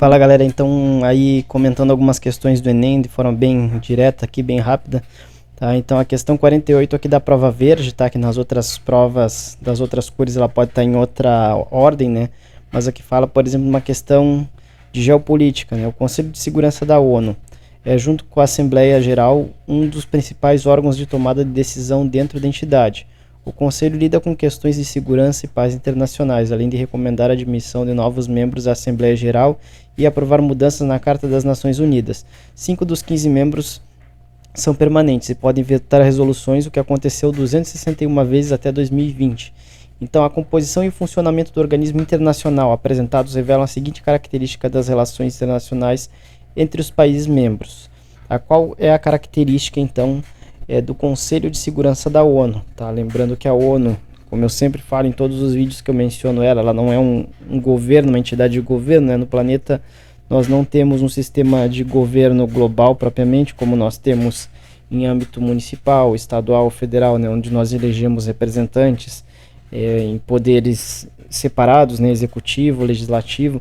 Fala galera, então aí comentando algumas questões do Enem de forma bem direta aqui, bem rápida, tá? Então a questão 48 aqui da prova verde, tá? Que nas outras provas das outras cores ela pode estar em outra ordem, né? Mas aqui fala, por exemplo, uma questão de geopolítica, né? O Conselho de Segurança da ONU é, junto com a Assembleia Geral, um dos principais órgãos de tomada de decisão dentro da entidade. O Conselho lida com questões de segurança e paz internacionais, além de recomendar a admissão de novos membros à Assembleia Geral e aprovar mudanças na Carta das Nações Unidas. 5 dos 15 membros são permanentes e podem vetar resoluções, o que aconteceu 261 vezes até 2020. Então, a composição e o funcionamento do organismo internacional apresentados revelam a seguinte característica das relações internacionais entre os países membros. A qual é a característica, então, do Conselho de Segurança da ONU, tá? Lembrando que a ONU, como eu sempre falo em todos os vídeos que eu menciono ela não é um governo, uma entidade de governo, né? No planeta nós não temos um sistema de governo global propriamente, como nós temos em âmbito municipal, estadual, federal, né? Onde nós elegemos representantes em poderes separados, né? Executivo, legislativo.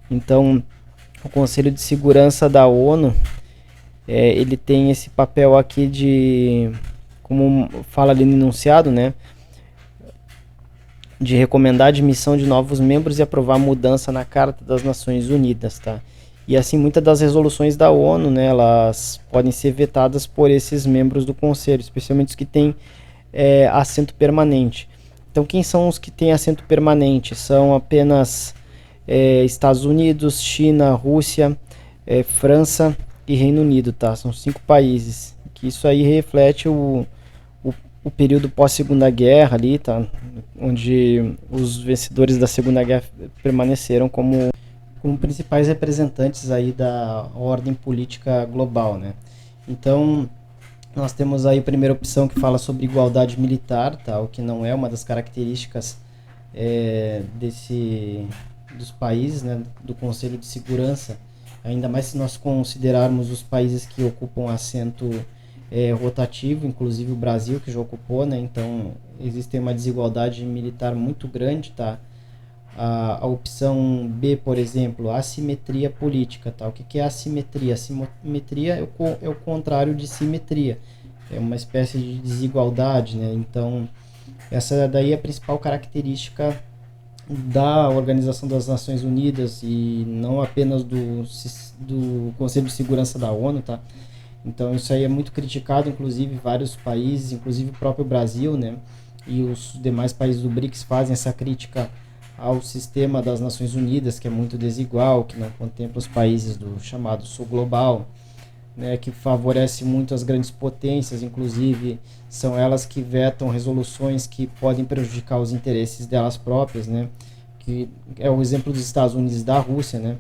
Então, o Conselho de Segurança da ONU ele tem esse papel aqui de, como fala ali no enunciado, né, de recomendar a admissão de novos membros e aprovar mudança na Carta das Nações Unidas, tá? E assim, muitas das resoluções da ONU, né, elas podem ser vetadas por esses membros do Conselho, especialmente os que têm assento permanente. Então, quem são os que têm assento permanente? São apenas Estados Unidos, China, Rússia, França e Reino Unido, tá? São 5 países. Que isso aí reflete o período pós-Segunda Guerra ali, tá? Onde os vencedores da Segunda Guerra permaneceram como principais representantes aí da ordem política global, né? Então, nós temos aí a primeira opção que fala sobre igualdade militar, tá? O que não é uma das características dos países, né? Do Conselho de Segurança. Ainda mais se nós considerarmos os países que ocupam assento rotativo, inclusive o Brasil, que já ocupou, né? Então, existe uma desigualdade militar muito grande, tá? A opção B, por exemplo, assimetria política, tá? O que é assimetria? Assimetria é o contrário de simetria. É uma espécie de desigualdade, né? Então, essa daí é a principal característica da Organização das Nações Unidas e não apenas do Conselho de Segurança da ONU, tá? Então isso aí é muito criticado, inclusive vários países, inclusive o próprio Brasil, né? E os demais países do BRICS fazem essa crítica ao sistema das Nações Unidas, que é muito desigual, que não contempla os países do chamado Sul Global, né? Que favorece muito as grandes potências, inclusive são elas que vetam resoluções que podem prejudicar os interesses delas próprias, né? Que é o exemplo dos Estados Unidos e da Rússia, né?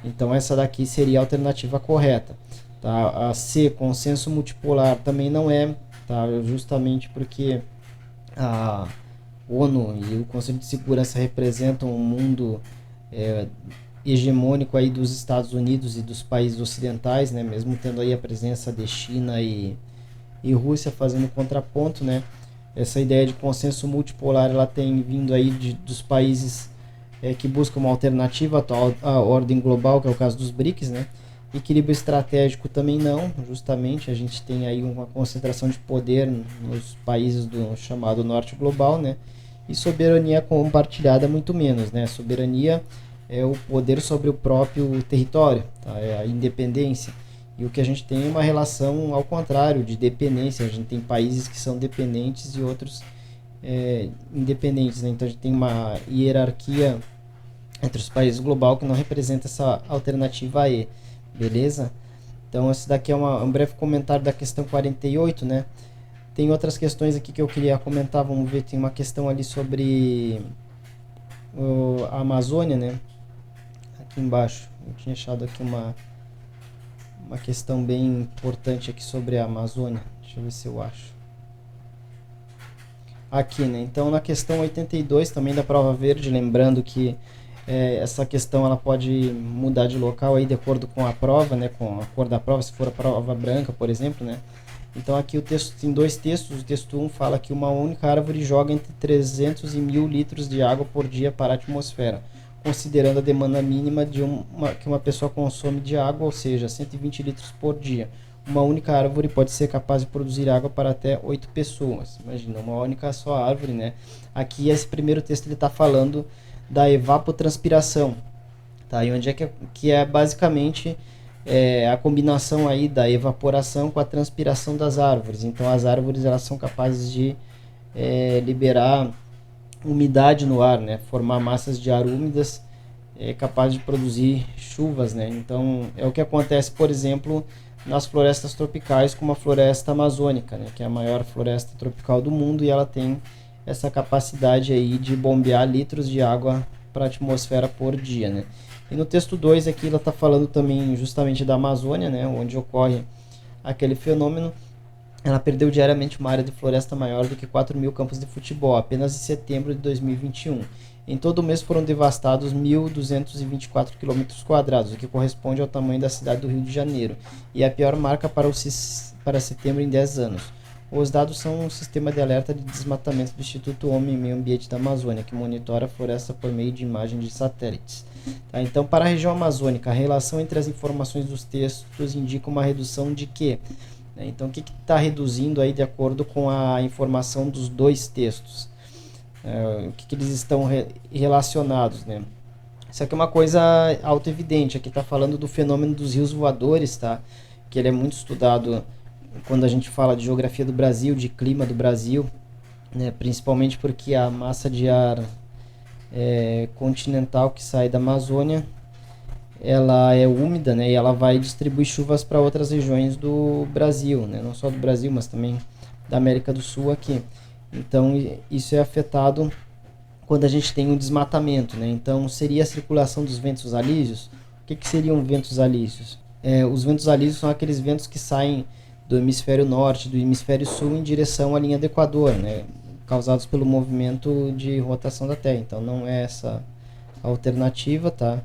Então essa daqui seria a alternativa correta, tá? A C, consenso multipolar, também não é, tá? Justamente porque a ONU e o Conselho de Segurança representam um mundo hegemônico aí dos Estados Unidos e dos países ocidentais, né? Mesmo tendo aí a presença de China e Rússia fazendo contraponto, né? Essa ideia de consenso multipolar ela tem vindo aí dos países que buscam uma alternativa à ordem global, que é o caso dos BRICS, né? Equilíbrio estratégico também não, justamente a gente tem aí uma concentração de poder nos países do chamado norte global, né? E soberania compartilhada muito menos, né? Soberania é o poder sobre o próprio território, tá? É a independência. E o que a gente tem é uma relação ao contrário, de dependência. A gente tem países que são dependentes e outros independentes, né? Então a gente tem uma hierarquia entre os países global que não representa essa alternativa E, beleza? Então esse daqui é um breve comentário da questão 48, né? Tem outras questões aqui que eu queria comentar, vamos ver, tem uma questão ali sobre a Amazônia, né? Aqui embaixo, eu tinha achado aqui uma questão bem importante aqui sobre a Amazônia. Deixa eu ver se eu acho. Aqui, né? Então, na questão 82, também da prova verde, lembrando que essa questão ela pode mudar de local aí de acordo com a prova, né? Com a cor da prova, se for a prova branca, por exemplo, né? Então, aqui o texto tem 2 textos. O texto 1 fala que uma única árvore joga entre 300 e 1000 litros de água por dia para a atmosfera. considerando a demanda mínima que uma pessoa consome de água, ou seja, 120 litros por dia. Uma única árvore pode ser capaz de produzir água para até 8 pessoas. Imagina, uma única só árvore, né? Aqui esse primeiro texto ele está falando da evapotranspiração, tá? E onde é que é basicamente a combinação aí da evaporação com a transpiração das árvores. Então as árvores elas são capazes de liberar umidade no ar, né? Formar massas de ar úmidas, capaz de produzir chuvas, né? Então é o que acontece, por exemplo, nas florestas tropicais, como a floresta amazônica, né? Que é a maior floresta tropical do mundo, e ela tem essa capacidade aí de bombear litros de água para a atmosfera por dia, né? E no texto 2 aqui ela está falando também justamente da Amazônia, né? Onde ocorre aquele fenômeno. Ela perdeu diariamente uma área de floresta maior do que 4.000 campos de futebol, apenas em setembro de 2021. Em todo o mês foram devastados 1.224 km², o que corresponde ao tamanho da cidade do Rio de Janeiro, e é a pior marca para setembro em 10 anos. Os dados são um sistema de alerta de desmatamento do Instituto Homem e Meio Ambiente da Amazônia, que monitora a floresta por meio de imagens de satélites. Tá, então, para a região amazônica, a relação entre as informações dos textos indica uma redução de quê? Então, o que está reduzindo aí de acordo com a informação dos dois textos? O que eles estão relacionados, né? Isso aqui é uma coisa auto-evidente. Aqui está falando do fenômeno dos rios voadores, tá? Que ele é muito estudado quando a gente fala de geografia do Brasil, de clima do Brasil, né? Principalmente porque a massa de ar continental que sai da Amazônia, ela é úmida, né? E ela vai distribuir chuvas para outras regiões do Brasil, né? Não só do Brasil, mas também da América do Sul aqui. Então isso é afetado quando a gente tem um desmatamento, né? Então seria a circulação dos ventos alísios. O que seriam ventos alísios? Os ventos alísios são aqueles ventos que saem do hemisfério norte, do hemisfério sul em direção à linha do Equador, né? Causados pelo movimento de rotação da Terra. Então não é essa a alternativa, tá?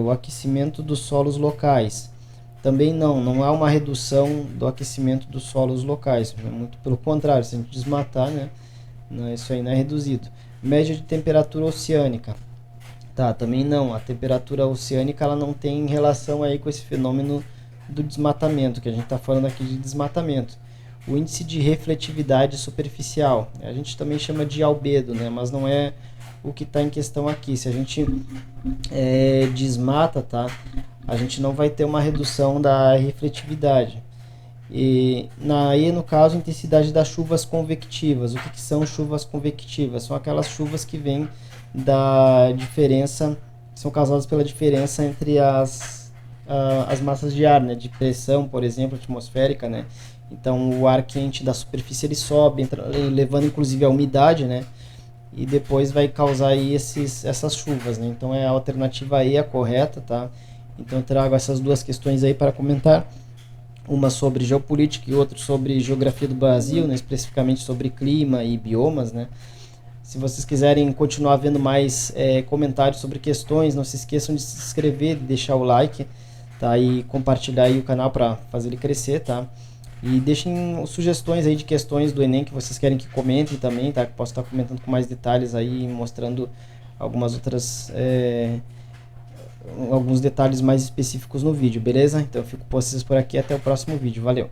O aquecimento dos solos locais. Também não há uma redução do aquecimento dos solos locais, muito pelo contrário, se a gente desmatar, né, isso aí não é reduzido. Média de temperatura oceânica, tá, também não, a temperatura oceânica ela não tem relação aí com esse fenômeno do desmatamento, que a gente está falando aqui de desmatamento. O índice de refletividade superficial, a gente também chama de albedo, né, mas não é o que está em questão aqui. Se a gente desmata, tá, a gente não vai ter uma redução da refletividade. E aí, no caso, a intensidade das chuvas convectivas. O que são chuvas convectivas? São aquelas chuvas que vêm da diferença, são causadas pela diferença entre as massas de ar, né, de pressão, por exemplo, atmosférica, né? Então, o ar quente da superfície ele sobe, levando inclusive a umidade, né? E depois vai causar aí essas chuvas, né? Então, a alternativa aí é a correta, tá? Então eu trago essas duas questões aí para comentar, uma sobre geopolítica e outra sobre geografia do Brasil, né, especificamente sobre clima e biomas, né. Se vocês quiserem continuar vendo mais comentários sobre questões, não se esqueçam de se inscrever, de deixar o like, tá, e compartilhar aí o canal para fazer ele crescer, tá. E deixem sugestões aí de questões do Enem que vocês querem que comentem também, tá, que posso estar comentando com mais detalhes aí, mostrando algumas outras alguns detalhes mais específicos no vídeo, beleza? Então eu fico com vocês por aqui, até o próximo vídeo, valeu!